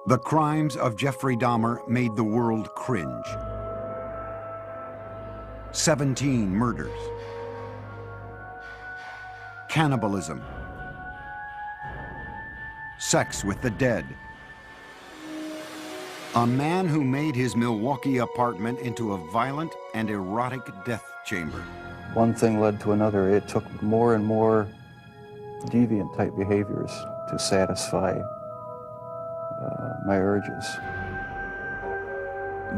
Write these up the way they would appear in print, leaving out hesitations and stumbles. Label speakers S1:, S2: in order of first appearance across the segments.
S1: The crimes of Jeffrey Dahmer made the world cringe. 17 murders, cannibalism, sex with the dead. A man who made his Milwaukee apartment into a violent and erotic death chamber.
S2: One thing led to another. It took more and more deviant type behaviors to satisfy my urges.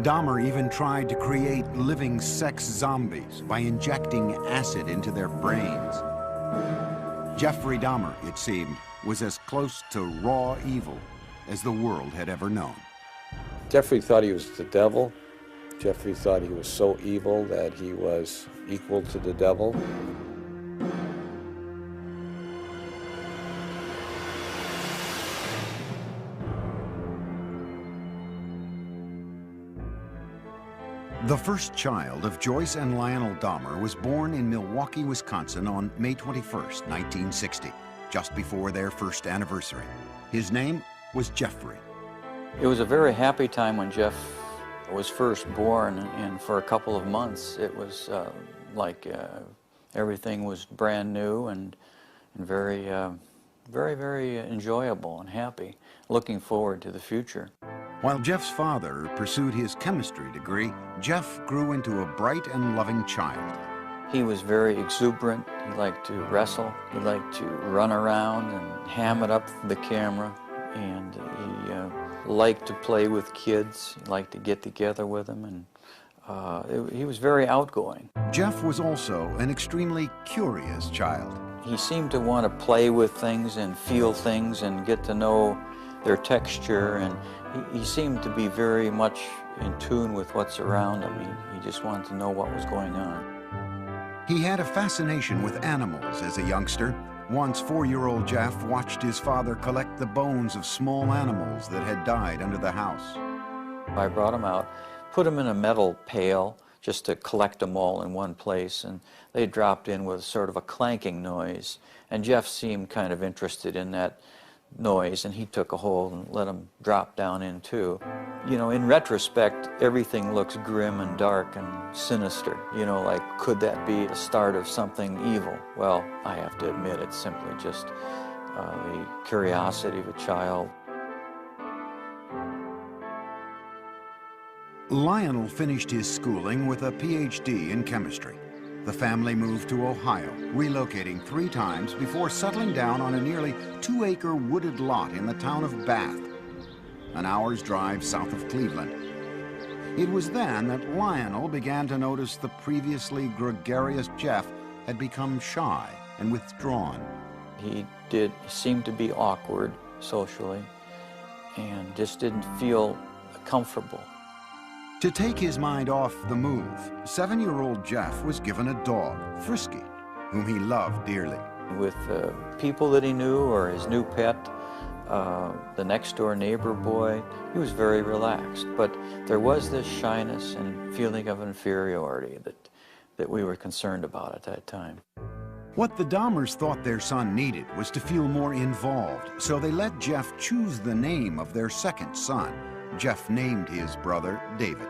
S1: Dahmer even tried to create living sex zombies by injecting acid into their brains. Jeffrey Dahmer, it seemed, was as close to raw evil as the world had ever known.
S3: Jeffrey thought he was the devil. Jeffrey thought he was so evil that he was equal to the devil.
S1: The first child of Joyce and Lionel Dahmer was born in Milwaukee, Wisconsin on May 21st, 1960, just before their first anniversary. His name was Jeffrey.
S4: It was a very happy time when Jeff was first born, and for a couple of months it was like everything was brand new and very, very enjoyable and happy, looking forward to the future.
S1: While Jeff's father pursued his chemistry degree, Jeff grew into a bright and loving child.
S4: He was very exuberant. He liked to wrestle. He liked to run around and ham it up for the camera. And he liked to play with kids. He liked to get together with them. And he was very outgoing.
S1: Jeff was also an extremely curious child.
S4: He seemed to want to play with things and feel things and get to know their texture, and he seemed to be very much in tune with what's around him. He just wanted to know what was going on.
S1: He had a fascination with animals as a youngster. Once, 4-year-old Jeff watched his father collect the bones of small animals that had died under the house.
S4: I brought him out, put him in a metal pail just to collect them all in one place, and they dropped in with sort of a clanking noise, and Jeff seemed kind of interested in that noise, and he took a hold and let them drop down in too. You know, in retrospect, everything looks grim and dark and sinister. You know, like, could that be the start of something evil? Well, I have to admit, it's simply just the curiosity of a child.
S1: Lionel finished his schooling with a PhD in chemistry. The family moved to Ohio, relocating 3 times before settling down on a nearly 2-acre wooded lot in the town of Bath, an hour's drive south of Cleveland. It was then that Lionel began to notice the previously gregarious Jeff had become shy and withdrawn.
S4: He seemed to be awkward socially and just didn't feel comfortable.
S1: To take his mind off the move, 7-year-old Jeff was given a dog, Frisky, whom he loved dearly.
S4: With people that he knew or his new pet, the next-door neighbor boy, he was very relaxed. But there was this shyness and feeling of inferiority that we were concerned about at that time.
S1: What the Dahmers thought their son needed was to feel more involved, so they let Jeff choose the name of their second son. Jeff named his brother David.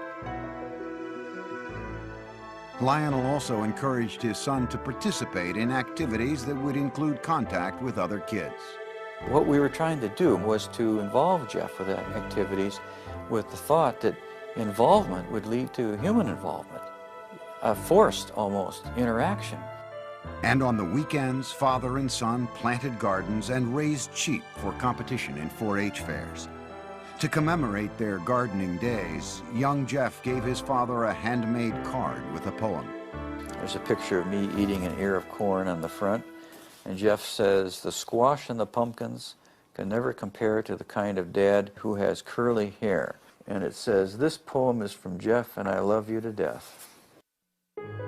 S1: Lionel also encouraged his son to participate in activities that would include contact with other kids.
S4: What we were trying to do was to involve Jeff with activities with the thought that involvement would lead to human involvement, a forced, almost, interaction.
S1: And on the weekends, father and son planted gardens and raised sheep for competition in 4-H fairs. To commemorate their gardening days, young Jeff gave his father a handmade card with a poem.
S4: There's a picture of me eating an ear of corn on the front, and Jeff says, "The squash and the pumpkins can never compare to the kind of dad who has curly hair." And it says, "This poem is from Jeff, and I love you to death."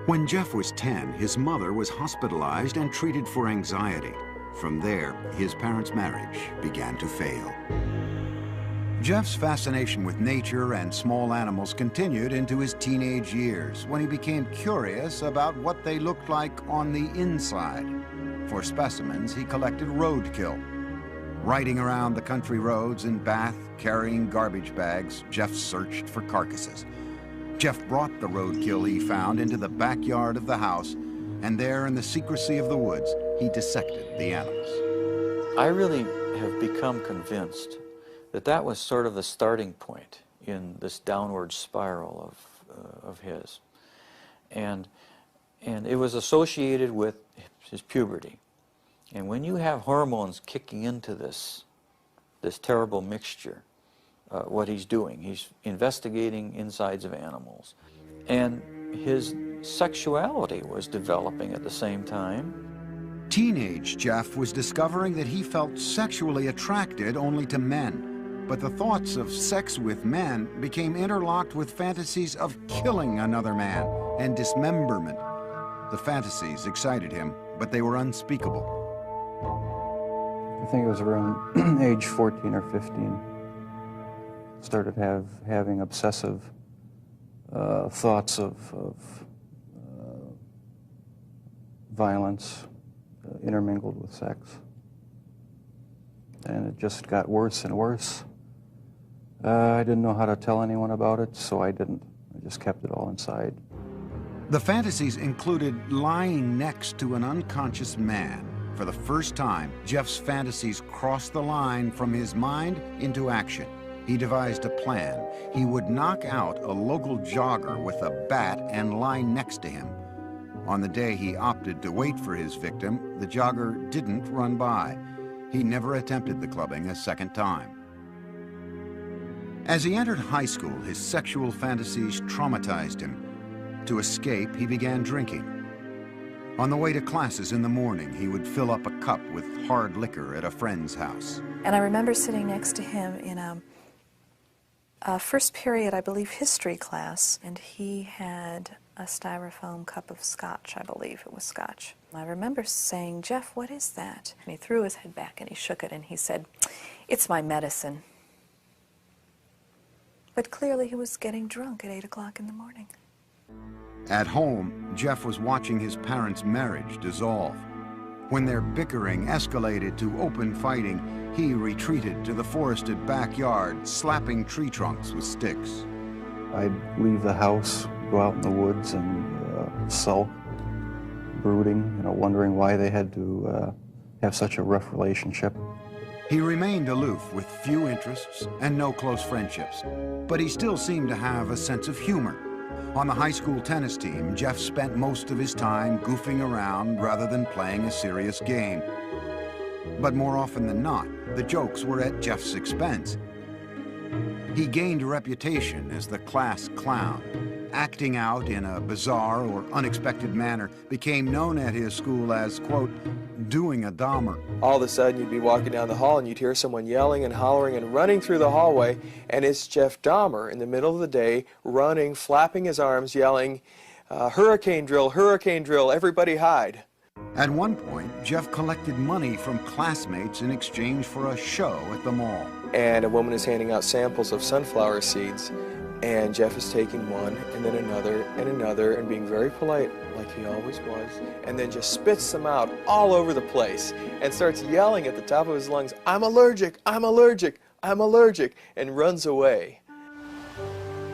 S1: When Jeff was 10, his mother was hospitalized and treated for anxiety. From there, his parents' marriage began to fail. Jeff's fascination with nature and small animals continued into his teenage years, when he became curious about what they looked like on the inside. For specimens, he collected roadkill. Riding around the country roads in Bath, carrying garbage bags, Jeff searched for carcasses. Jeff brought the roadkill he found into the backyard of the house, and there in the secrecy of the woods, he dissected the animals.
S4: I really have become convinced that that was sort of the starting point in this downward spiral of his. And it was associated with his puberty. And when you have hormones kicking into this terrible mixture, what he's doing, he's investigating insides of animals. And his sexuality was developing at the same time.
S1: Teenage Jeff was discovering that he felt sexually attracted only to men. But the thoughts of sex with men became interlocked with fantasies of killing another man and dismemberment. The fantasies excited him, but they were unspeakable.
S2: I think it was around age 14 or 15. Started having obsessive thoughts of violence intermingled with sex. And it just got worse and worse. I didn't know how to tell anyone about it, so I didn't. I just kept it all inside.
S1: The fantasies included lying next to an unconscious man. For the first time, Jeff's fantasies crossed the line from his mind into action. He devised a plan. He would knock out a local jogger with a bat and lie next to him. On the day he opted to wait for his victim, the jogger didn't run by. He never attempted the clubbing a second time. As he entered high school, his sexual fantasies traumatized him. To escape, he began drinking. On the way to classes in the morning, he would fill up a cup with hard liquor at a friend's house.
S5: And I remember sitting next to him in a first period, I believe, history class, and he had a styrofoam cup of scotch, I believe it was scotch. I remember saying, "Jeff, what is that?" And he threw his head back and he shook it and he said, "It's my medicine." But clearly he was getting drunk at 8 o'clock in the morning.
S1: At home, Jeff was watching his parents' marriage dissolve. When their bickering escalated to open fighting, he retreated to the forested backyard, slapping tree trunks with sticks.
S2: I'd leave the house, go out in the woods and sulk, brooding, wondering why they had to have such a rough relationship.
S1: He remained aloof with few interests and no close friendships, but he still seemed to have a sense of humor. On the high school tennis team, Jeff spent most of his time goofing around rather than playing a serious game. But more often than not, the jokes were at Jeff's expense. He gained a reputation as the class clown. Acting out in a bizarre or unexpected manner became known at his school as, quote, doing a Dahmer.
S6: All of a sudden you'd be walking down the hall and you'd hear someone yelling and hollering and running through the hallway, and it's Jeff Dahmer in the middle of the day, running, flapping his arms, yelling, hurricane drill, everybody hide.
S1: At one point, Jeff collected money from classmates in exchange for a show at the mall.
S6: And a woman is handing out samples of sunflower seeds, and Jeff is taking one and then another and being very polite like he always was, and then just spits them out all over the place and starts yelling at the top of his lungs, "I'm allergic, I'm allergic, I'm allergic," and runs away.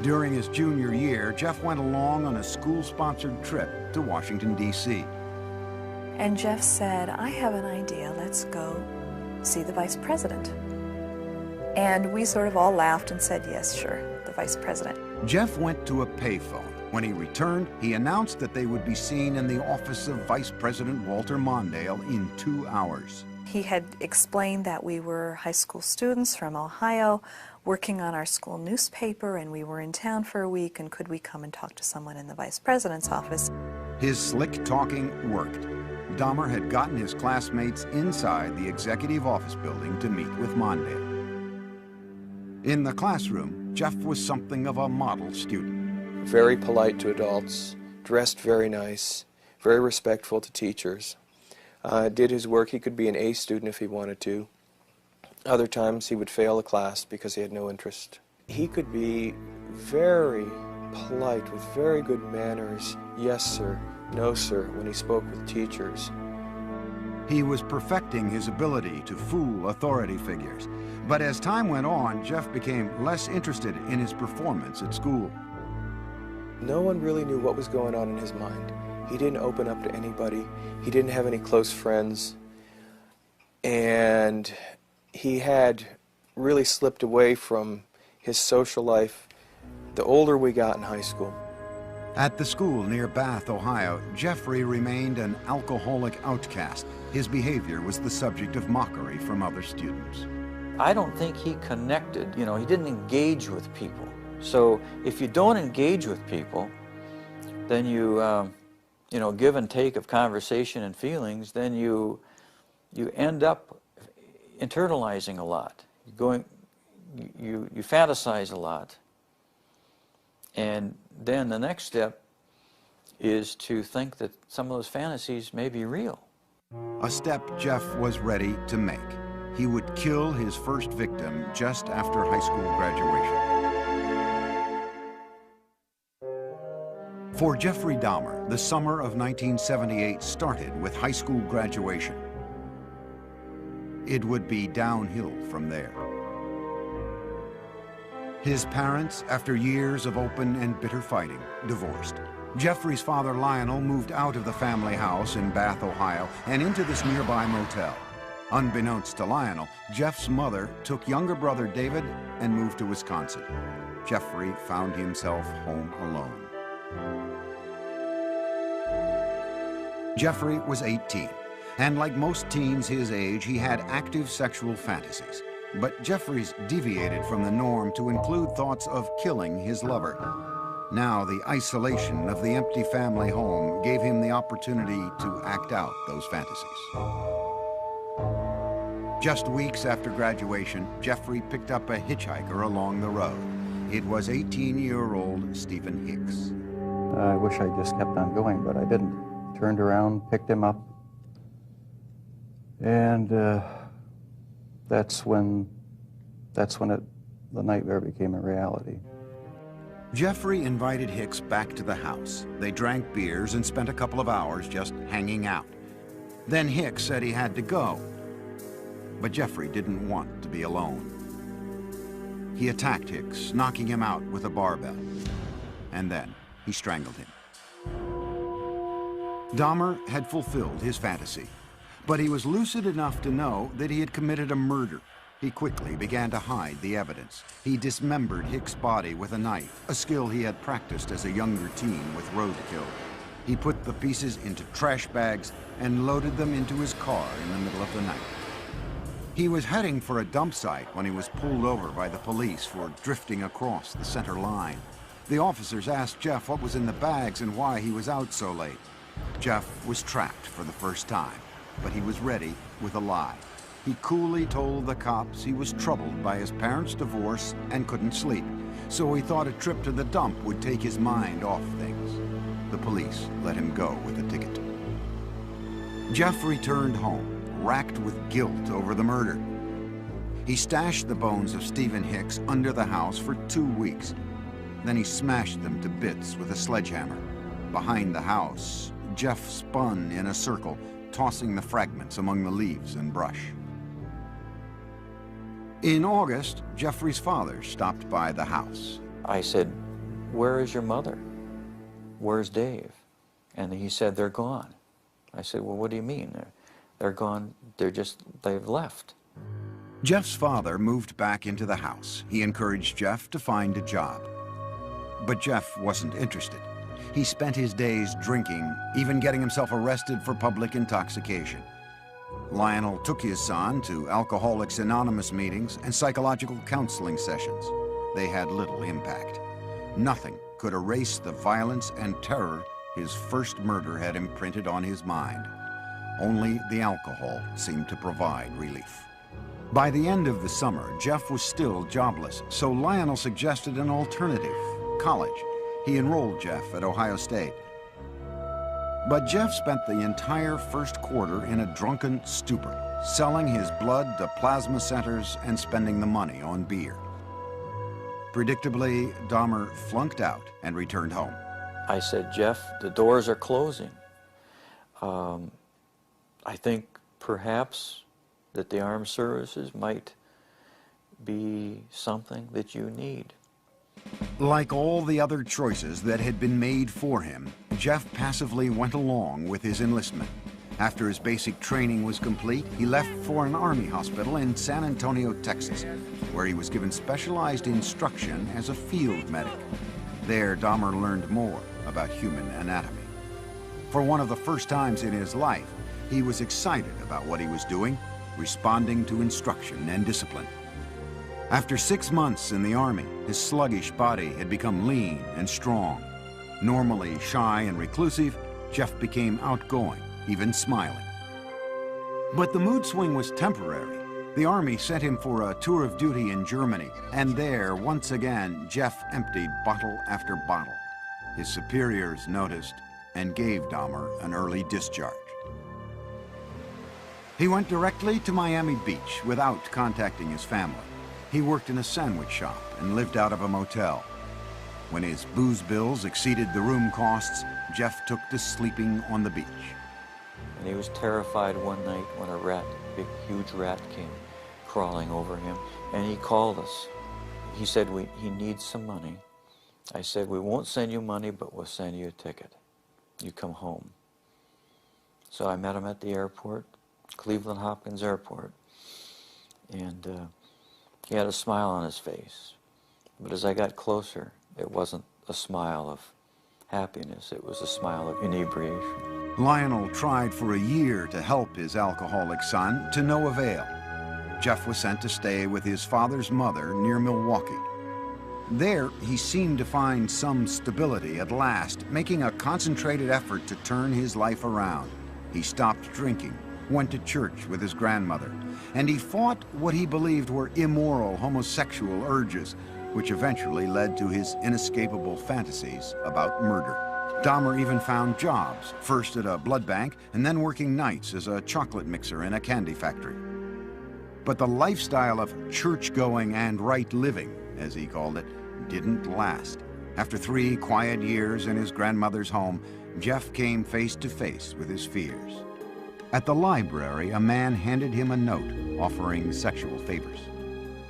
S1: During his junior year, Jeff went along on a school-sponsored trip to Washington, D.C.
S5: And Jeff said, "I have an idea, let's go see the vice president." And we sort of all laughed and said, "Yes, sure, the vice president."
S1: Jeff went to a payphone. When he returned, he announced that they would be seen in the office of Vice President Walter Mondale in 2 hours.
S5: He had explained that we were high school students from Ohio working on our school newspaper, and we were in town for a week, and could we come and talk to someone in the vice president's office?
S1: His slick talking worked. Dahmer had gotten his classmates inside the executive office building to meet with Mondale. In the classroom, Jeff was something of a model student.
S6: Very polite to adults, dressed very nice, very respectful to teachers. Did his work. He could be an A student if he wanted to. Other times he would fail a class because he had no interest. He could be very polite with very good manners, yes sir, no sir, when he spoke with teachers.
S1: He was perfecting his ability to fool authority figures. But as time went on, Jeff became less interested in his performance at school.
S6: No one really knew what was going on in his mind. He didn't open up to anybody. He didn't have any close friends. And he had really slipped away from his social life the older we got in high school.
S1: At the school near Bath, Ohio, Jeffrey remained an alcoholic outcast. His behavior was the subject of mockery from other students.
S4: I don't think he connected, he didn't engage with people. So if you don't engage with people, then you, give and take of conversation and feelings, then you end up internalizing a lot. You fantasize a lot. And then the next step is to think that some of those fantasies may be real.
S1: A step Jeff was ready to make. He would kill his first victim just after high school graduation. For Jeffrey Dahmer, the summer of 1978 started with high school graduation. It would be downhill from there. His parents, after years of open and bitter fighting, divorced. Jeffrey's father, Lionel, moved out of the family house in Bath, Ohio, and into this nearby motel. Unbeknownst to Lionel, Jeff's mother took younger brother David and moved to Wisconsin. Jeffrey found himself home alone. Jeffrey was 18, and like most teens his age, he had active sexual fantasies. But Jeffrey's deviated from the norm to include thoughts of killing his lover. Now the isolation of the empty family home gave him the opportunity to act out those fantasies. Just weeks after graduation, Jeffrey picked up a hitchhiker along the road. It was 18-year-old Stephen Hicks.
S2: I wish I just kept on going, but I didn't. Turned around, picked him up, and that's when the nightmare became a reality.
S1: Jeffrey invited Hicks back to the house. They drank beers and spent a couple of hours just hanging out. Then Hicks said he had to go, but Jeffrey didn't want to be alone. He attacked Hicks, knocking him out with a barbell, and then he strangled him. Dahmer had fulfilled his fantasy, but he was lucid enough to know that he had committed a murder. He quickly began to hide the evidence. He dismembered Hicks' body with a knife, a skill he had practiced as a younger teen with roadkill. He put the pieces into trash bags and loaded them into his car in the middle of the night. He was heading for a dump site when he was pulled over by the police for drifting across the center line. The officers asked Jeff what was in the bags and why he was out so late. Jeff was trapped for the first time, but he was ready with a lie. He coolly told the cops he was troubled by his parents' divorce and couldn't sleep, so he thought a trip to the dump would take his mind off things. The police let him go with a ticket. Jeff returned home, racked with guilt over the murder. He stashed the bones of Stephen Hicks under the house for 2 weeks. Then he smashed them to bits with a sledgehammer. Behind the house, Jeff spun in a circle, tossing the fragments among the leaves and brush. In August, Jeffrey's father stopped by the house.
S4: I said, "Where is your mother? Where's Dave?" And he said, "They're gone." I said, "Well, what do you mean? They're gone, they've left."
S1: Jeff's father moved back into the house. He encouraged Jeff to find a job. But Jeff wasn't interested. He spent his days drinking, even getting himself arrested for public intoxication. Lionel took his son to Alcoholics Anonymous meetings and psychological counseling sessions. They had little impact. Nothing could erase the violence and terror his first murder had imprinted on his mind. Only the alcohol seemed to provide relief. By the end of the summer, Jeff was still jobless, so Lionel suggested an alternative: college. He enrolled Jeff at Ohio State. But Jeff spent the entire first quarter in a drunken stupor, selling his blood to plasma centers and spending the money on beer. Predictably, Dahmer flunked out and returned home.
S4: I said, "Jeff, the doors are closing. I think perhaps that the armed services might be something that you need.
S1: Like all the other choices that had been made for him, Jeff passively went along with his enlistment. After his basic training was complete, he left for an army hospital in San Antonio, Texas, where he was given specialized instruction as a field medic. There, Dahmer learned more about human anatomy. For one of the first times in his life, he was excited about what he was doing, responding to instruction and discipline. After 6 months in the Army, his sluggish body had become lean and strong. Normally shy and reclusive, Jeff became outgoing, even smiling. But the mood swing was temporary. The Army sent him for a tour of duty in Germany, and there, once again, Jeff emptied bottle after bottle. His superiors noticed and gave Dahmer an early discharge. He went directly to Miami Beach without contacting his family. He worked in a sandwich shop and lived out of a motel. When his booze bills exceeded the room costs, Jeff took to sleeping on the beach.
S4: And he was terrified one night when a rat, big, huge rat, came crawling over him, and he called us. He said, he needs some money. I said, we won't send you money, but we'll send you a ticket. You come home. So I met him at the airport, Cleveland Hopkins Airport, and he had a smile on his face. But as I got closer, it wasn't a smile of happiness, it was a smile of inebriation.
S1: Lionel tried for a year to help his alcoholic son, to no avail. Jeff was sent to stay with his father's mother near Milwaukee. There, he seemed to find some stability at last, making a concentrated effort to turn his life around. He stopped drinking, went to church with his grandmother, and he fought what he believed were immoral homosexual urges, which eventually led to his inescapable fantasies about murder. Dahmer even found jobs, first at a blood bank and then working nights as a chocolate mixer in a candy factory. But the lifestyle of church-going and right living, as he called it, didn't last. After 3 quiet years in his grandmother's home, Jeff came face to face with his fears. At the library, a man handed him a note offering sexual favors.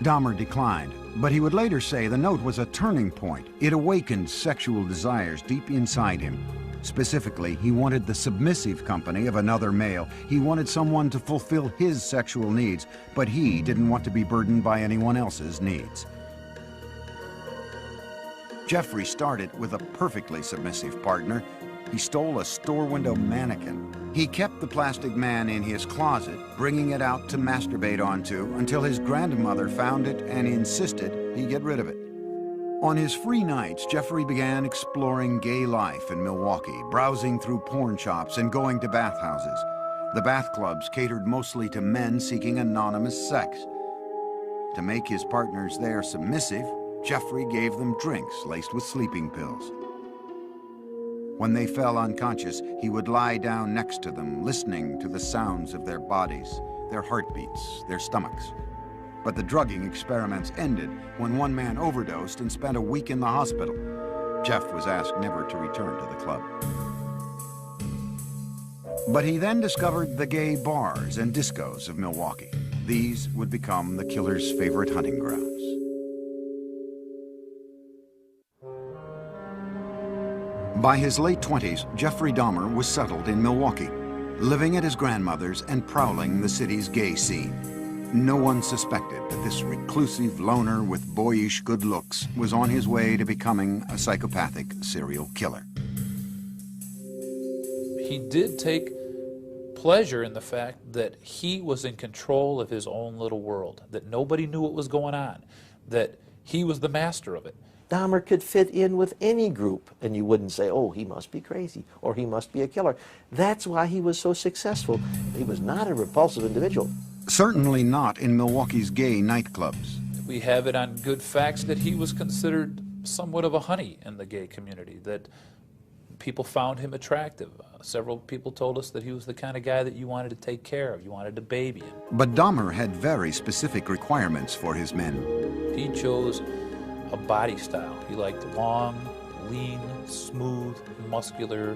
S1: Dahmer declined, but he would later say the note was a turning point. It awakened sexual desires deep inside him. Specifically, he wanted the submissive company of another male. He wanted someone to fulfill his sexual needs, but he didn't want to be burdened by anyone else's needs. Jeffrey started with a perfectly submissive partner. He stole a store window mannequin. He kept the plastic man in his closet, bringing it out to masturbate onto until his grandmother found it and insisted he get rid of it. On his free nights, Jeffrey began exploring gay life in Milwaukee, browsing through porn shops and going to bathhouses. The bath clubs catered mostly to men seeking anonymous sex. To make his partners there submissive, Jeffrey gave them drinks laced with sleeping pills. When they fell unconscious, he would lie down next to them, listening to the sounds of their bodies, their heartbeats, their stomachs. But the drugging experiments ended when one man overdosed and spent a week in the hospital. Jeff was asked never to return to the club. But he then discovered the gay bars and discos of Milwaukee. These would become the killer's favorite hunting grounds. By his late 20s, Jeffrey Dahmer was settled in Milwaukee, living at his grandmother's and prowling the city's gay scene. No one suspected that this reclusive loner with boyish good looks was on his way to becoming a psychopathic serial killer.
S7: He did take pleasure in the fact that he was in control of his own little world, that nobody knew what was going on, that he was the master of it.
S8: Dahmer could fit in with any group, and you wouldn't say, oh, he must be crazy, or he must be a killer. That's why he was so successful. He was not a repulsive individual.
S1: Certainly not in Milwaukee's gay nightclubs.
S7: We have it on good facts that he was considered somewhat of a honey in the gay community, that people found him attractive. Several people told us that he was the kind of guy that you wanted to take care of, you wanted to baby him.
S1: But Dahmer had very specific requirements for his men.
S7: He chose a body style. He liked long, lean, smooth, muscular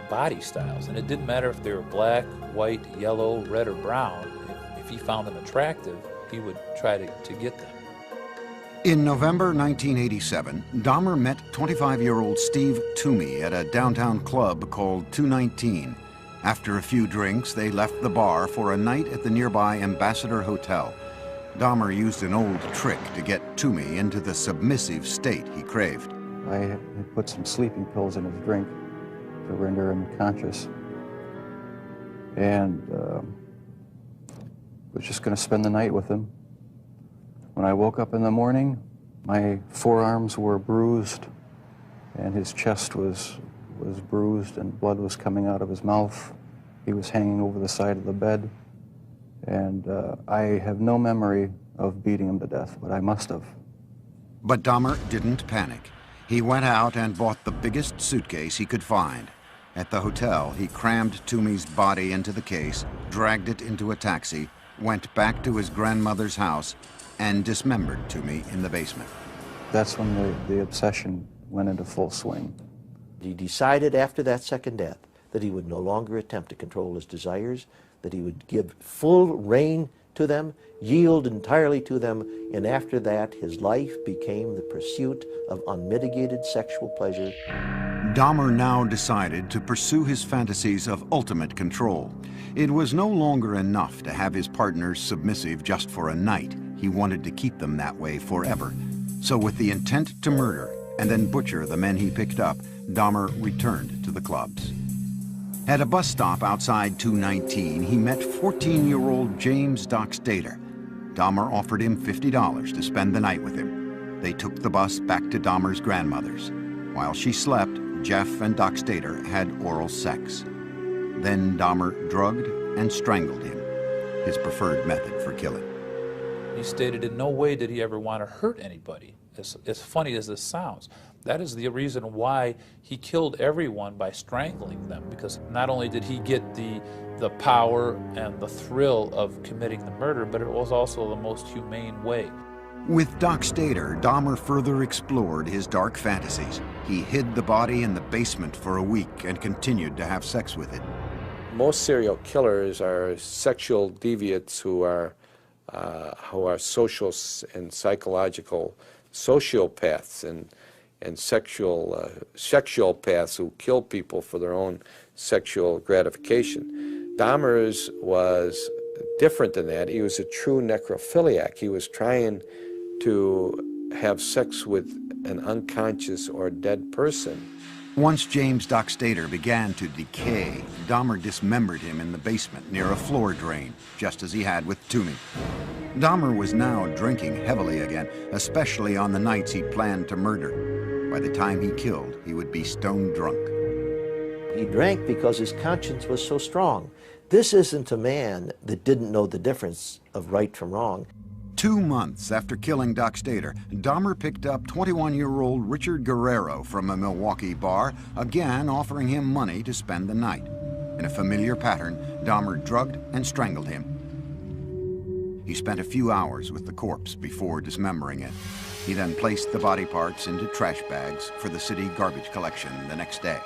S7: body styles, and it didn't matter if they were black, white, yellow, red, or brown. If he found them attractive, he would try to get them.
S1: In November 1987, Dahmer met 25-year-old Steve Toomey at a downtown club called 219. After a few drinks, they left the bar for a night at the nearby Ambassador Hotel. Dahmer used an old trick to get Toomey into the submissive state he craved.
S2: I had put some sleeping pills in his drink to render him conscious. And was just going to spend the night with him. When I woke up in the morning, my forearms were bruised, and his chest was bruised, and blood was coming out of his mouth. He was hanging over the side of the bed, and I have no memory of beating him to death, but I must have.
S1: But Dahmer didn't panic. He went out and bought the biggest suitcase he could find. At the hotel, he crammed Toomey's body into the case, dragged it into a taxi, went back to his grandmother's house, and dismembered Toomey in the basement.
S2: That's when the obsession went into full swing.
S8: He decided after that second death that he would no longer attempt to control his desires, that he would give full rein to them, yield entirely to them, and after that his life became the pursuit of unmitigated sexual pleasure.
S1: Dahmer now decided to pursue his fantasies of ultimate control. It was no longer enough to have his partners submissive just for a night. He wanted to keep them that way forever. So with the intent to murder and then butcher the men he picked up, Dahmer returned to the clubs. At a bus stop outside 219, he met 14-year-old James Dockstader. Dahmer offered him $50 to spend the night with him. They took the bus back to Dahmer's grandmother's. While she slept, Jeff and Dockstader had oral sex. Then Dahmer drugged and strangled him, his preferred method for killing.
S7: He stated in no way did he ever want to hurt anybody, as funny as this sounds. That is the reason why he killed everyone by strangling them, because not only did he get the power and the thrill of committing the murder, but it was also the most humane way.
S1: With Dockstader, Dahmer further explored his dark fantasies. He hid the body in the basement for a week and continued to have sex with it.
S3: Most serial killers are sexual deviants who are social and psychological sociopaths and sexual-paths who kill people for their own sexual gratification. Dahmer's was different than that. He was a true necrophiliac. He was trying to have sex with an unconscious or dead person.
S1: Once James Dockstader began to decay, Dahmer dismembered him in the basement near a floor drain, just as he had with Toomey. Dahmer was now drinking heavily again, especially on the nights he planned to murder. By the time he killed, he would be stone drunk.
S8: He drank because his conscience was so strong. This isn't a man that didn't know the difference of right from wrong.
S1: 2 months after killing Dockstader, Dahmer picked up 21-year-old Richard Guerrero from a Milwaukee bar, again offering him money to spend the night. In a familiar pattern, Dahmer drugged and strangled him. He spent a few hours with the corpse before dismembering it. He then placed the body parts into trash bags for the city garbage collection the next day.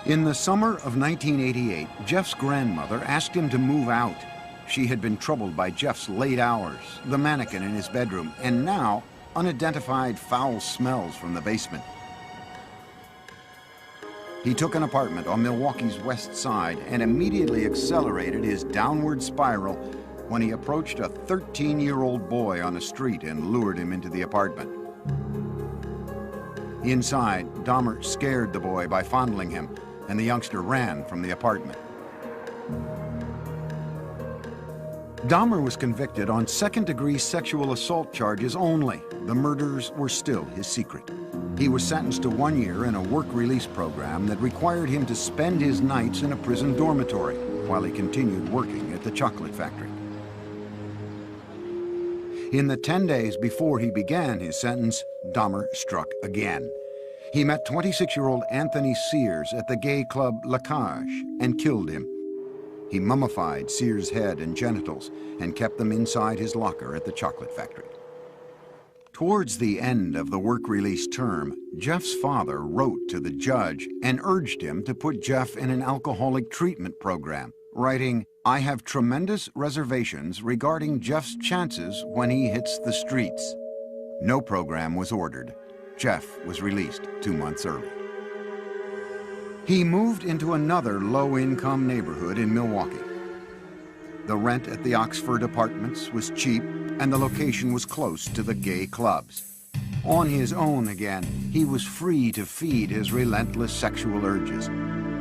S1: In the summer of 1988, Jeff's grandmother asked him to move out. She had been troubled by Jeff's late hours, the mannequin in his bedroom, and now unidentified foul smells from the basement. He took an apartment on Milwaukee's west side and immediately accelerated his downward spiral when he approached a 13-year-old boy on the street and lured him into the apartment. Inside, Dahmer scared the boy by fondling him, and the youngster ran from the apartment. Dahmer was convicted on second-degree sexual assault charges only. The murders were still his secret. He was sentenced to 1 year in a work release program that required him to spend his nights in a prison dormitory while he continued working at the chocolate factory. In the 10 days before he began his sentence, Dahmer struck again. He met 26-year-old Anthony Sears at the gay club La Cage and killed him. He mummified Sears' head and genitals and kept them inside his locker at the chocolate factory. Towards the end of the work release term, Jeff's father wrote to the judge and urged him to put Jeff in an alcoholic treatment program, writing, "I have tremendous reservations regarding Jeff's chances when he hits the streets." No program was ordered. Jeff was released 2 months early. He moved into another low-income neighborhood in Milwaukee. The rent at the Oxford Apartments was cheap, and the location was close to the gay clubs. On his own again, he was free to feed his relentless sexual urges.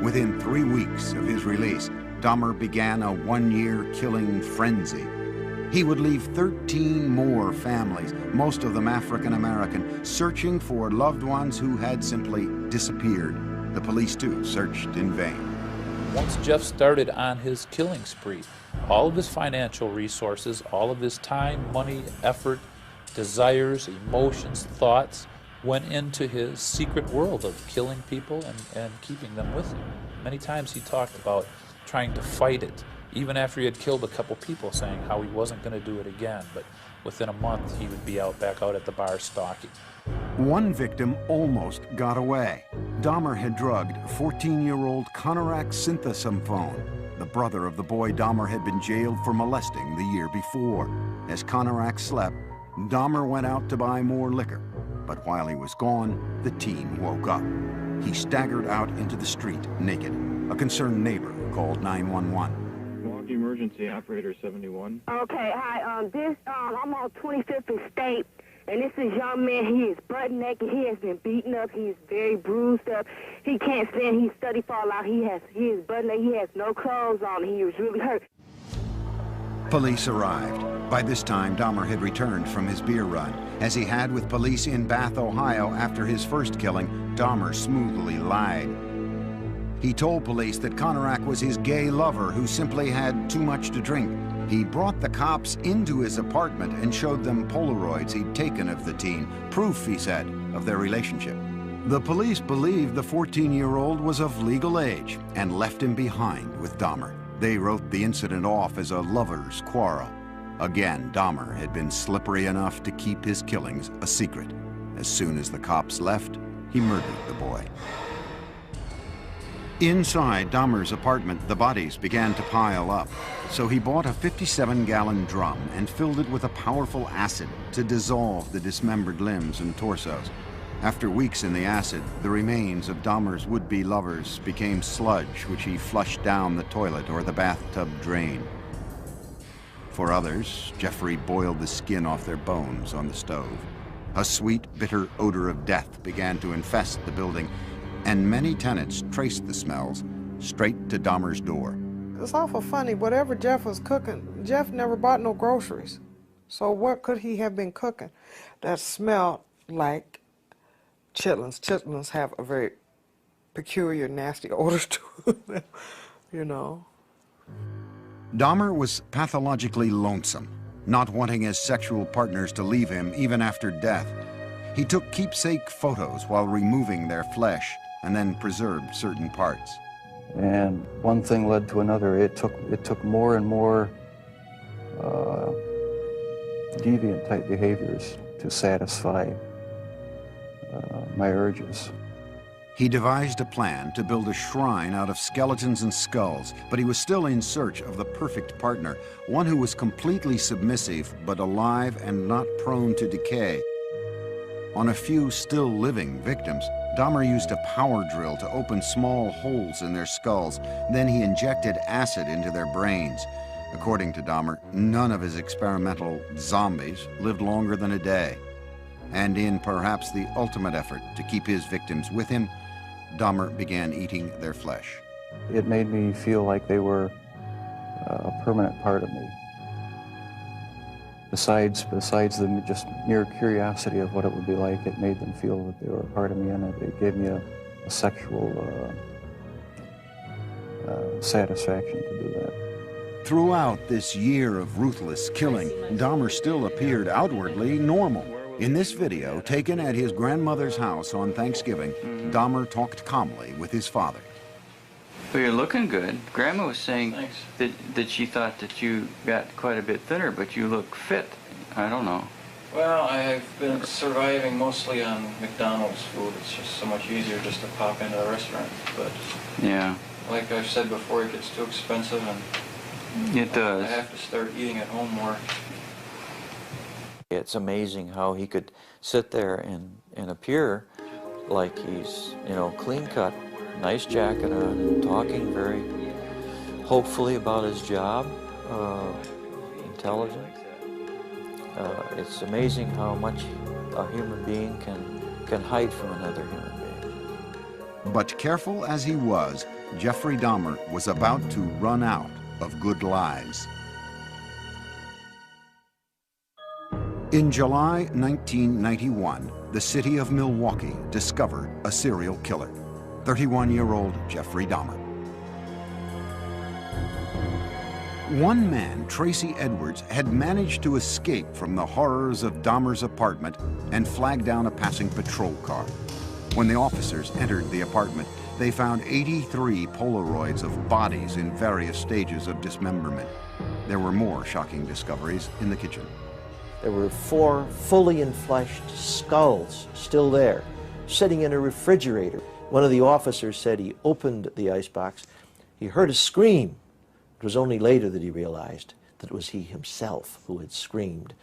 S1: Within 3 weeks of his release, Dahmer began a 1-year killing frenzy. He would leave 13 more families, most of them African American, searching for loved ones who had simply disappeared. The police, too, searched in vain.
S7: Once Jeff started on his killing spree, all of his financial resources, all of his time, money, effort, desires, emotions, thoughts went into his secret world of killing people and keeping them with him. Many times he talked about trying to fight it, even after he had killed a couple people, saying how he wasn't going to do it again, but within a month he would be back out at the bar stalking.
S1: One victim almost got away. Dahmer had drugged 14-year-old Konorak Synthesomphone, the brother of the boy Dahmer had been jailed for molesting the year before. As Konorak slept, Dahmer went out to buy more liquor. But while he was gone, the teen woke up. He staggered out into the street naked. A concerned neighbor called 911.
S9: Milwaukee Emergency Operator 71.
S10: Okay, hi. I'm on 25th and State, and this is young man. He is butt naked. He has been beaten up. He is very bruised up. He can't stand. He's study fall out. He is butt naked. He has no clothes on. He was really hurt.
S1: Police arrived. By this time, Dahmer had returned from his beer run. As he had with police in Bath, Ohio after his first killing, Dahmer smoothly lied. He told police that Konorak was his gay lover who simply had too much to drink. He brought the cops into his apartment and showed them Polaroids he'd taken of the teen, proof, he said, of their relationship. The police believed the 14-year-old was of legal age and left him behind with Dahmer. They wrote the incident off as a lover's quarrel. Again, Dahmer had been slippery enough to keep his killings a secret. As soon as the cops left, he murdered the boy. Inside Dahmer's apartment, the bodies began to pile up. So he bought a 57-gallon drum and filled it with a powerful acid to dissolve the dismembered limbs and torsos. After weeks in the acid, the remains of Dahmer's would-be lovers became sludge, which he flushed down the toilet or the bathtub drain. For others, Jeffrey boiled the skin off their bones on the stove. A sweet, bitter odor of death began to infest the building, and many tenants traced the smells straight to Dahmer's door.
S11: It's awful funny. Whatever Jeff was cooking, Jeff never bought no groceries. So what could he have been cooking that smelled like chitlins? Chitlins have a very peculiar, nasty odor to them, you know.
S1: Dahmer was pathologically lonesome, not wanting his sexual partners to leave him even after death. He took keepsake photos while removing their flesh and then preserved certain parts.
S2: And one thing led to another. It took more and more deviant type behaviors to satisfy my urges.
S1: He devised a plan to build a shrine out of skeletons and skulls, but he was still in search of the perfect partner, one who was completely submissive but alive and not prone to decay. On a few still living victims, Dahmer used a power drill to open small holes in their skulls. Then he injected acid into their brains. According to Dahmer, none of his experimental zombies lived longer than a day. And in perhaps the ultimate effort to keep his victims with him, Dahmer began eating their flesh.
S2: It made me feel like they were a permanent part of me. Besides the just mere curiosity of what it would be like, it made them feel that they were a part of me, and it gave me a sexual satisfaction to do that.
S1: Throughout this year of ruthless killing, Dahmer still appeared outwardly normal. In this video, taken at his grandmother's house on Thanksgiving, Dahmer talked calmly with his father.
S4: Well, you're looking good. Grandma was saying that she thought that you got quite a bit thinner, but you look fit. I don't know. Well, I've been surviving mostly on McDonald's food. It's just so much easier just to pop into a restaurant. But
S12: yeah,
S4: like I've said before, it gets too expensive, and
S12: it does.
S4: I have to start eating at home more. It's amazing how he could sit there and appear like he's, you know, clean cut, nice jacket on, and talking very hopefully about his job, intelligent. It's amazing how much a human being can hide from another human being.
S1: But careful as he was, Jeffrey Dahmer was about to run out of good lies. In July 1991, the city of Milwaukee discovered a serial killer, 31-year-old Jeffrey Dahmer. One man, Tracy Edwards, had managed to escape from the horrors of Dahmer's apartment and flag down a passing patrol car. When the officers entered the apartment, they found 83 Polaroids of bodies in various stages of dismemberment. There were more shocking discoveries in the kitchen.
S8: There were 4 fully enfleshed skulls still there, sitting in a refrigerator. One of the officers said he opened the icebox. He heard a scream. It was only later that he realized that it was he himself who had screamed.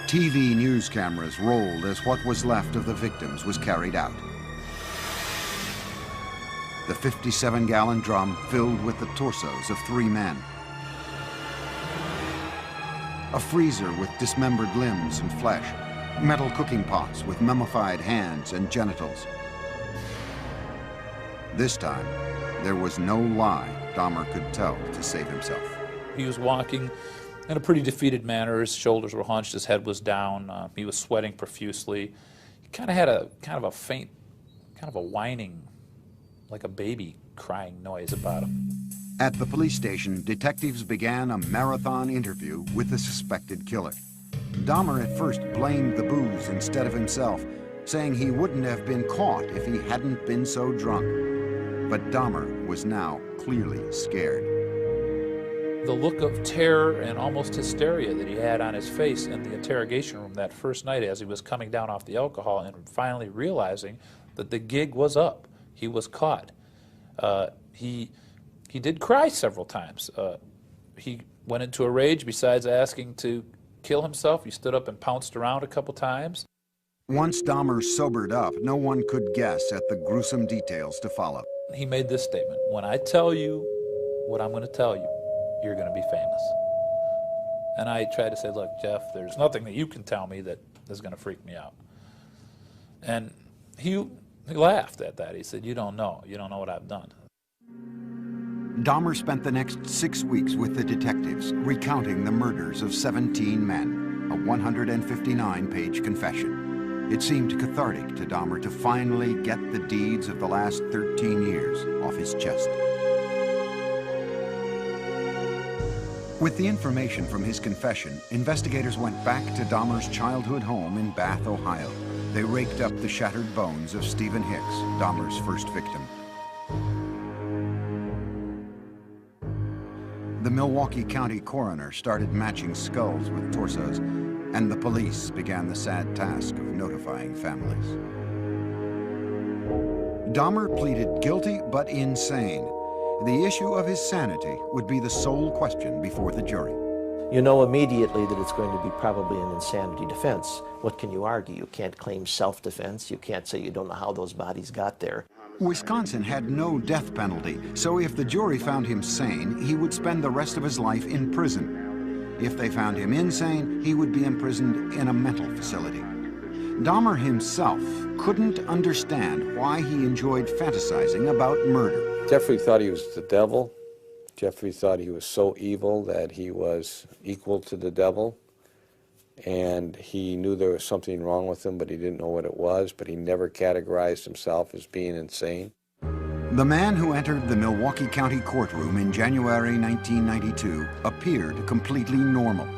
S1: TV news cameras rolled as what was left of the victims was carried out. The 57-gallon drum filled with the torsos of 3 men. A freezer with dismembered limbs and flesh. Metal cooking pots with mummified hands and genitals. This time, there was no lie Dahmer could tell to save himself.
S7: He was walking in a pretty defeated manner. His shoulders were hunched, his head was down, he was sweating profusely. He kind of had a faint, kind of a whining, like a baby crying noise about him.
S1: At the police station, detectives began a marathon interview with the suspected killer. Dahmer at first blamed the booze instead of himself, saying he wouldn't have been caught if he hadn't been so drunk. But Dahmer was now clearly scared.
S7: The look of terror and almost hysteria that he had on his face in the interrogation room that first night as he was coming down off the alcohol and finally realizing that the gig was up. He was caught. He did cry several times. He went into a rage. Besides asking to kill himself, he stood up and pounced around a couple times.
S1: Once Dahmer sobered up, no one could guess at the gruesome details to follow.
S7: He made this statement: when I tell you what I'm going to tell you, you're going to be famous. And I tried to say, look, Jeff, there's nothing that you can tell me that is going to freak me out. And he laughed at that. He said, you don't know what I've done.
S1: Dahmer spent the next 6 weeks with the detectives, recounting the murders of 17 men, a 159-page confession. It seemed cathartic to Dahmer to finally get the deeds of the last 13 years off his chest. With the information from his confession, investigators went back to Dahmer's childhood home in Bath, Ohio. They raked up the shattered bones of Stephen Hicks, Dahmer's first victim. The Milwaukee County coroner started matching skulls with torsos, and the police began the sad task of notifying families. Dahmer pleaded guilty but insane. The issue of his sanity would be the sole question before the jury.
S8: You know immediately that it's going to be probably an insanity defense. What can you argue? You can't claim self-defense. You can't say you don't know how those bodies got there.
S1: Wisconsin had no death penalty, so if the jury found him sane, he would spend the rest of his life in prison. If they found him insane, he would be imprisoned in a mental facility. Dahmer himself couldn't understand why he enjoyed fantasizing about murder.
S3: Jeffrey thought he was the devil. Jeffrey thought he was so evil that he was equal to the devil. And he knew there was something wrong with him, but he didn't know what it was, but he never categorized himself as being insane.
S1: The man who entered the Milwaukee County courtroom in January 1992 appeared completely normal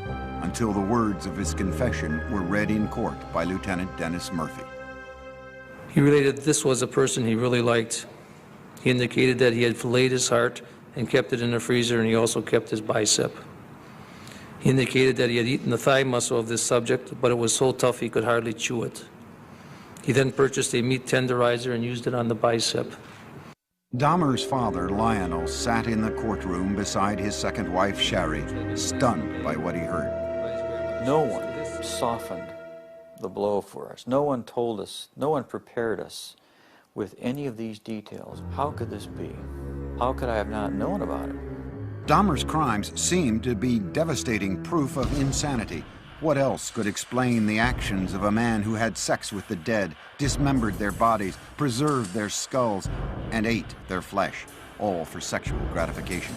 S1: until the words of his confession were read in court by Lieutenant Dennis Murphy.
S13: He related this was a person he really liked. He indicated that he had filleted his heart and kept it in the freezer, and he also kept his bicep. He indicated that he had eaten the thigh muscle of this subject, but it was so tough he could hardly chew it. He then purchased a meat tenderizer and used it on the bicep.
S1: Dahmer's father, Lionel, sat in the courtroom beside his second wife, Sherry, stunned by what he heard.
S4: No one softened the blow for us. No one told us, no one prepared us with any of these details. How could this be? How could I have not known about it?
S1: Dahmer's crimes seemed to be devastating proof of insanity. What else could explain the actions of a man who had sex with the dead, dismembered their bodies, preserved their skulls, and ate their flesh, all for sexual gratification?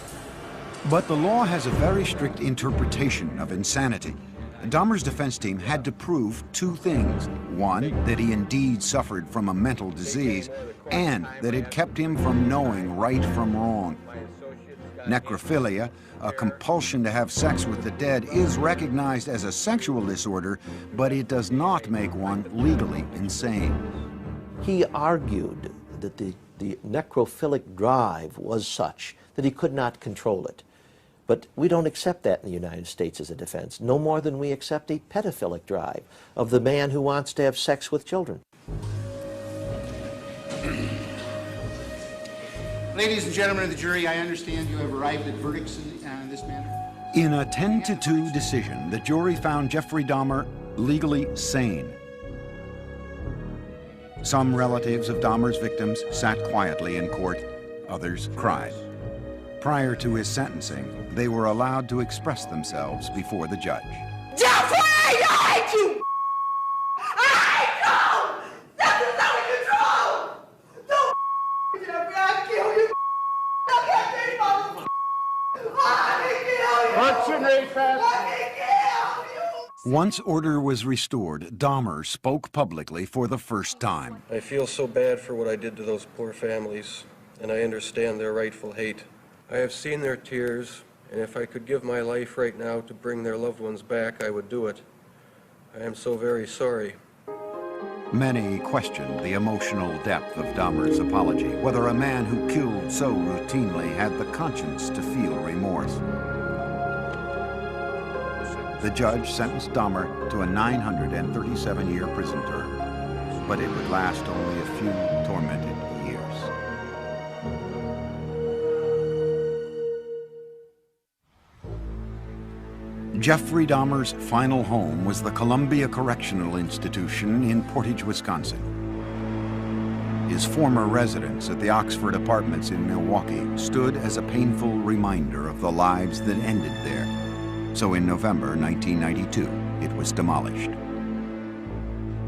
S1: But the law has a very strict interpretation of insanity. Dahmer's defense team had to prove two things. One, that he indeed suffered from a mental disease, and that it kept him from knowing right from wrong. Necrophilia, a compulsion to have sex with the dead, is recognized as a sexual disorder, but it does not make one legally insane.
S8: He argued that the necrophilic drive was such that he could not control it. But we don't accept that in the United States as a defense, no more than we accept a pedophilic drive of the man who wants to have sex with children.
S12: Ladies and gentlemen of the jury, I understand you have arrived at verdicts in this matter.
S1: In a 10-2 decision, the jury found Jeffrey Dahmer legally sane. Some relatives of Dahmer's victims sat quietly in court, others cried. Prior to his sentencing, they were allowed to express themselves before the judge.
S14: Jeffrey, I hate you! I hate you! Nothing's under control! Don't Jeffrey, I'll kill you! I'll get you, motherfucker! I can kill you! I can kill you!
S1: Once order was restored, Dahmer spoke publicly for the first time.
S15: I feel so bad for what I did to those poor families, and I understand their rightful hate. I have seen their tears, and if I could give my life right now to bring their loved ones back, I would do it. I am so very sorry.
S1: Many questioned the emotional depth of Dahmer's apology, whether a man who killed so routinely had the conscience to feel remorse. The judge sentenced Dahmer to a 937-year prison term, but it would last only a few tormented years. Jeffrey Dahmer's final home was the Columbia Correctional Institution in Portage, Wisconsin. His former residence at the Oxford Apartments in Milwaukee stood as a painful reminder of the lives that ended there. So in November 1992, it was demolished.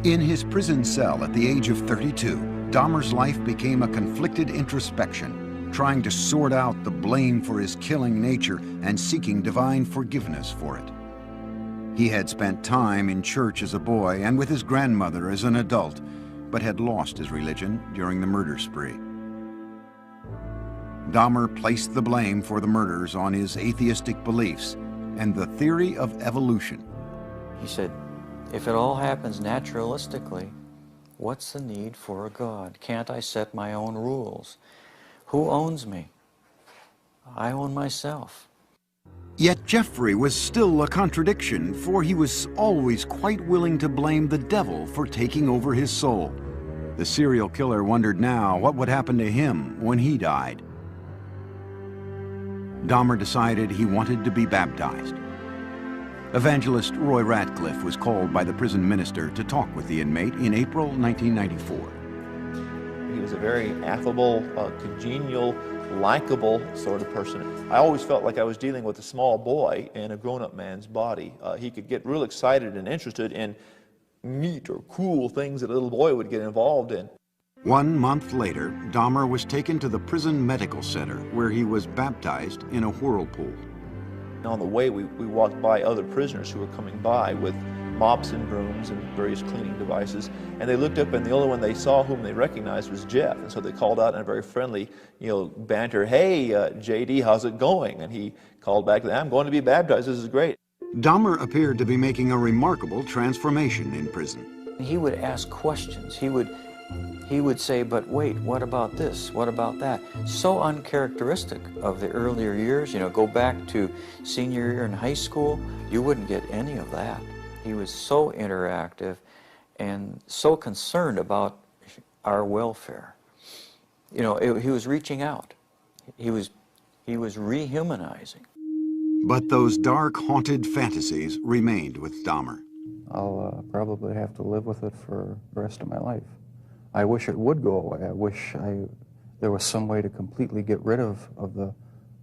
S1: In his prison cell at the age of 32, Dahmer's life became a conflicted introspection, trying to sort out the blame for his killing nature and seeking divine forgiveness for it. He had spent time in church as a boy and with his grandmother as an adult, but had lost his religion during the murder spree. Dahmer placed the blame for the murders on his atheistic beliefs and the theory of evolution.
S4: He said, if it all happens naturalistically, what's the need for a God? Can't I set my own rules? Who owns me? I own myself.
S1: Yet Jeffrey was still a contradiction, for he was always quite willing to blame the devil for taking over his soul. The serial killer wondered now what would happen to him when he died. Dahmer decided he wanted to be baptized. Evangelist Roy Ratcliffe was called by the prison minister to talk with the inmate in April 1994.
S16: He was a very affable, congenial, likable sort of person. I always felt like I was dealing with a small boy in a grown-up man's body. He could get real excited and interested in neat or cool things that a little boy would get involved in.
S1: 1 month later, Dahmer was taken to the prison medical center, where he was baptized in a whirlpool.
S16: On the way, we walked by other prisoners who were coming by with mops and brooms and various cleaning devices, and they looked up, and the only one they saw whom they recognized was Jeff, and so they called out in a very friendly, banter, "Hey, JD, how's it going?" And he called back, "I'm going to be baptized, this is great."
S1: Dahmer appeared to be making a remarkable transformation in prison.
S4: He would ask questions. He he would say, but wait, what about this? What about that? So uncharacteristic of the earlier years. You know, go back to senior year in high school, you wouldn't get any of that. He was so interactive and so concerned about our welfare. You know, he was reaching out. He was rehumanizing.
S1: But those dark, haunted fantasies remained with Dahmer.
S2: I'll probably have to live with it for the rest of my life. I wish it would go away. I wish there was some way to completely get rid of the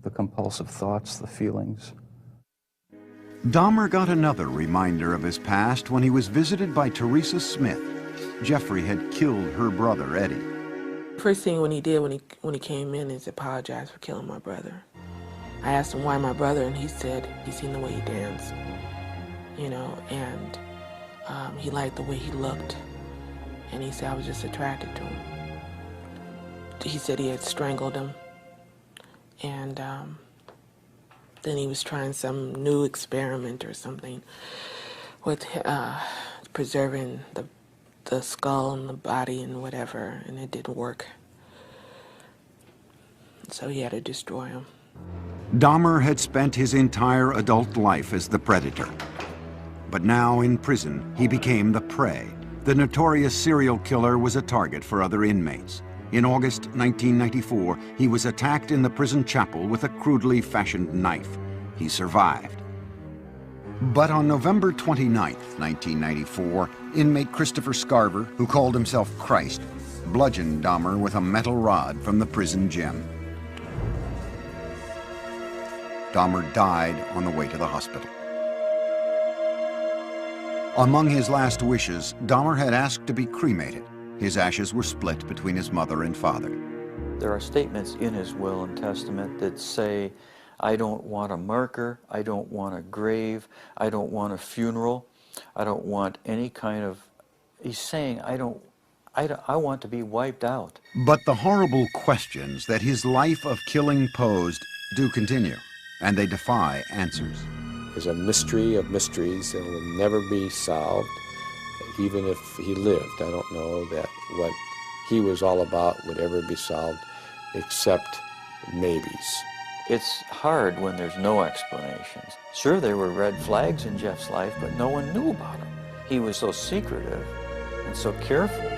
S2: compulsive thoughts, the feelings.
S1: Dahmer got another reminder of his past when he was visited by Teresa Smith. Jeffrey had killed her brother, Eddie.
S17: First thing when he did when he came in is apologize for killing my brother. I asked him why my brother, and he said he seen the way he danced, you know, and he liked the way he looked. And he said I was just attracted to him. He said he had strangled him, and then he was trying some new experiment or something with preserving the skull and the body and whatever, and it didn't work. So he had to destroy him.
S1: Dahmer had spent his entire adult life as the predator. But now in prison, he became the prey. The notorious serial killer was a target for other inmates. In August 1994, he was attacked in the prison chapel with a crudely fashioned knife. He survived. But on November 29, 1994, inmate Christopher Scarver, who called himself Christ, bludgeoned Dahmer with a metal rod from the prison gym. Dahmer died on the way to the hospital. Among his last wishes, Dahmer had asked to be cremated. His ashes were split between his mother and father.
S4: There are statements in his will and testament that say, I don't want a marker, I don't want a grave, I don't want a funeral, I don't want any kind of... He's saying, I want to be wiped out.
S1: But the horrible questions that his life of killing posed do continue, and they defy answers.
S3: There's a mystery of mysteries that will never be solved, even if he lived. I don't know that what he was all about would ever be solved, except maybes.
S4: It's hard when there's no explanations. Sure, there were red flags in Jeff's life, but no one knew about him. He was so secretive and so careful.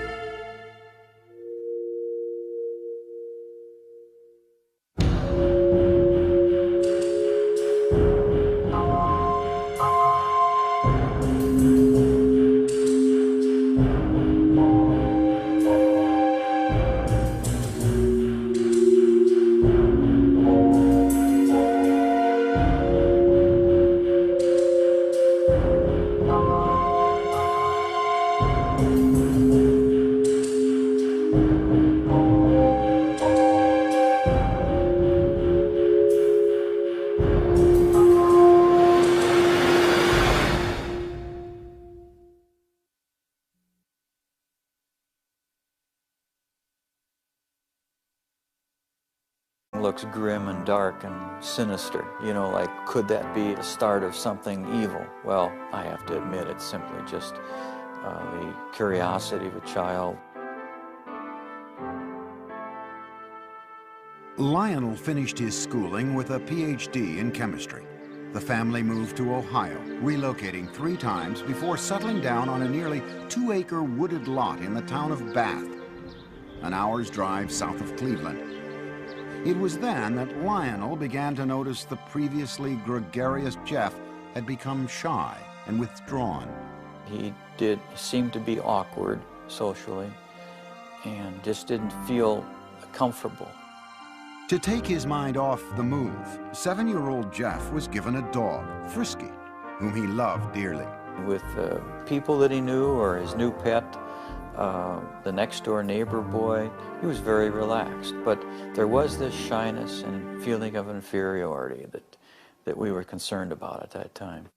S4: Looks grim and dark and sinister, you know, like, could that be the start of something evil? Well, I have to admit it's simply just the curiosity of a child.
S1: Lionel finished his schooling with a PhD in chemistry. The family moved to Ohio, relocating 3 times before settling down on a nearly 2-acre wooded lot in the town of Bath, an hour's drive south of Cleveland. It was then that Lionel began to notice the previously gregarious Jeff had become shy and withdrawn.
S4: He seemed to be awkward socially and just didn't feel comfortable.
S1: To take his mind off the move, 7-year-old Jeff was given a dog, Frisky, whom he loved dearly.
S4: With people that he knew or his new pet, the next door neighbor boy, he was very relaxed. But there was this shyness and feeling of inferiority that we were concerned about at that time.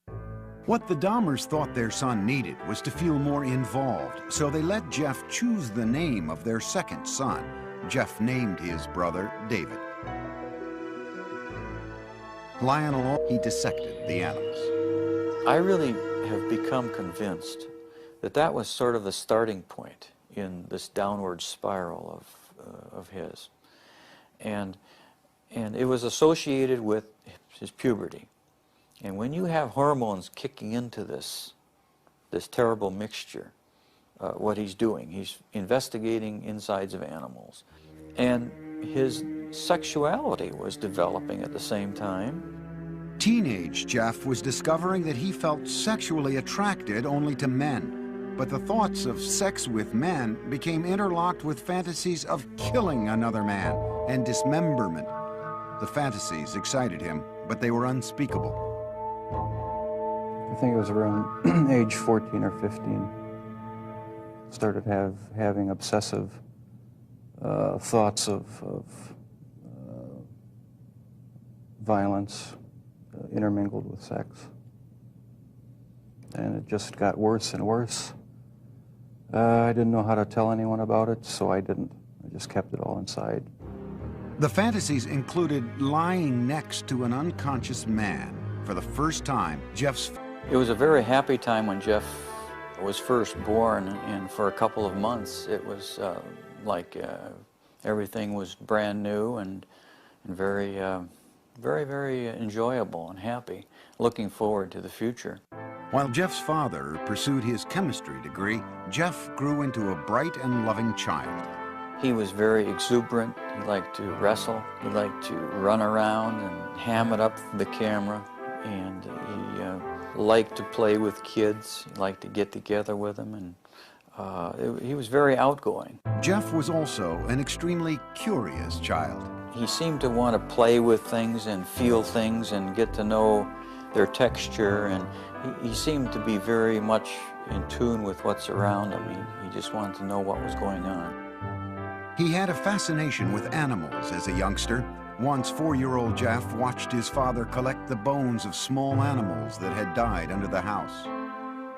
S1: What the Dahmers thought their son needed was to feel more involved, so they let Jeff choose the name of their second son. Jeff named his brother David. Lionel, he dissected the animals.
S4: I really have become convinced that that was sort of the starting point in this downward spiral of his. And it was associated with his puberty. And when you have hormones kicking into this terrible mixture, what he's doing, he's investigating insides of animals. And his sexuality was developing at the same time.
S1: Teenage Jeff was discovering that he felt sexually attracted only to men. But the thoughts of sex with men became interlocked with fantasies of killing another man and dismemberment. The fantasies excited him, but they were unspeakable.
S2: I think it was around age 14 or 15. Started having obsessive thoughts of violence intermingled with sex. And it just got worse and worse. I didn't know how to tell anyone about it, so I didn't. I just kept it all inside.
S1: The fantasies included lying next to an unconscious man. For the first time,
S4: It was a very happy time when Jeff was first born, and for a couple of months it was like everything was brand new and very, very enjoyable and happy, looking forward to the future.
S1: While Jeff's father pursued his chemistry degree, Jeff grew into a bright and loving child.
S4: He was very exuberant. He liked to wrestle. He liked to run around and ham it up for the camera. And he liked to play with kids. He liked to get together with them. And he was very outgoing.
S1: Jeff was also an extremely curious child.
S4: He seemed to want to play with things and feel things and get to know their texture. And he seemed to be very much in tune with what's around him. He just wanted to know what was going on.
S1: He had a fascination with animals as a youngster. Once, 4-year-old Jeff watched his father collect the bones of small animals that had died under the house.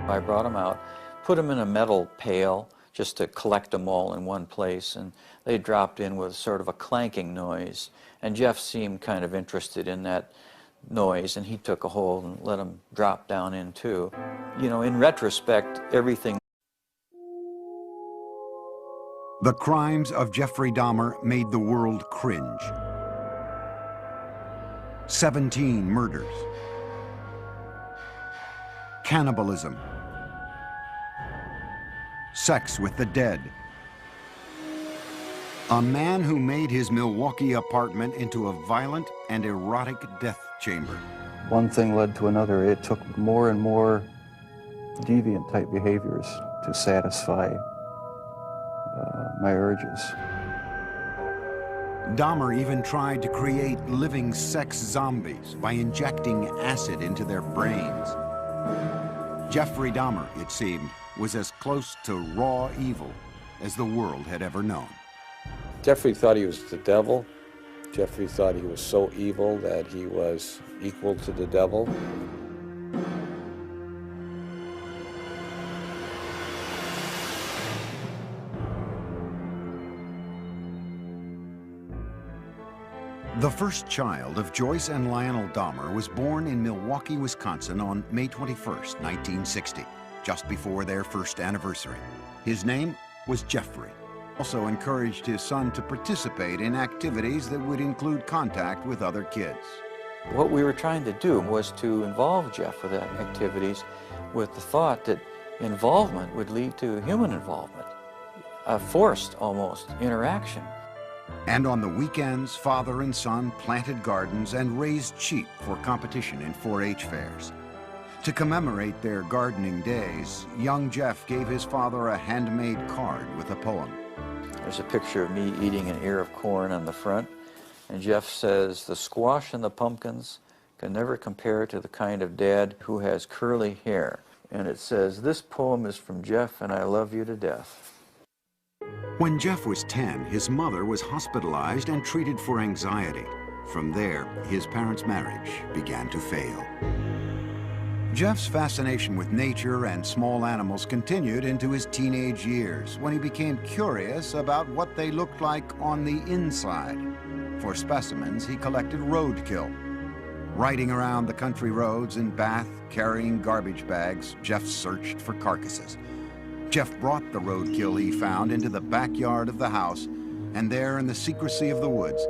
S4: I brought him out, put him in a metal pail just to collect them all in one place, and they dropped in with sort of a clanking noise. And Jeff seemed kind of interested in that noise, and he took a hold and let them drop down in too. You know, in retrospect, everything.
S1: The crimes of Jeffrey Dahmer made the world cringe. 17 murders. Cannibalism. Sex with the dead. A man who made his Milwaukee apartment into a violent and erotic death chamber.
S2: One thing led to another. It took more and more deviant type behaviors to satisfy my urges.
S1: Dahmer even tried to create living sex zombies by injecting acid into their brains. Jeffrey Dahmer, it seemed, was as close to raw evil as the world had ever known.
S3: Jeffrey thought he was the devil. Jeffrey thought he was so evil that he was equal to the devil.
S1: The first child of Joyce and Lionel Dahmer was born in Milwaukee, Wisconsin on May 21st, 1960, just before their first anniversary. His name was Jeffrey. Also encouraged his son to participate in activities that would include contact with other kids.
S4: What we were trying to do was to involve Jeff with that activities with the thought that involvement would lead to human involvement, a forced almost interaction.
S1: And on the weekends, father and son planted gardens and raised sheep for competition in 4-H fairs. To commemorate their gardening days, young Jeff gave his father a handmade card with a poem.
S4: There's a picture of me eating an ear of corn on the front, and Jeff says, "The squash and the pumpkins can never compare to the kind of dad who has curly hair." And it says, "This poem is from Jeff, and I love you to death."
S1: When Jeff was 10, his mother was hospitalized and treated for anxiety. From there, his parents' marriage began to fail. Jeff's fascination with nature and small animals continued into his teenage years, when he became curious about what they looked like on the inside. For specimens, he collected roadkill. Riding around the country roads in Bath, carrying garbage bags, Jeff searched for carcasses. Jeff brought the roadkill he found into the backyard of the house, and there in the secrecy of the woods,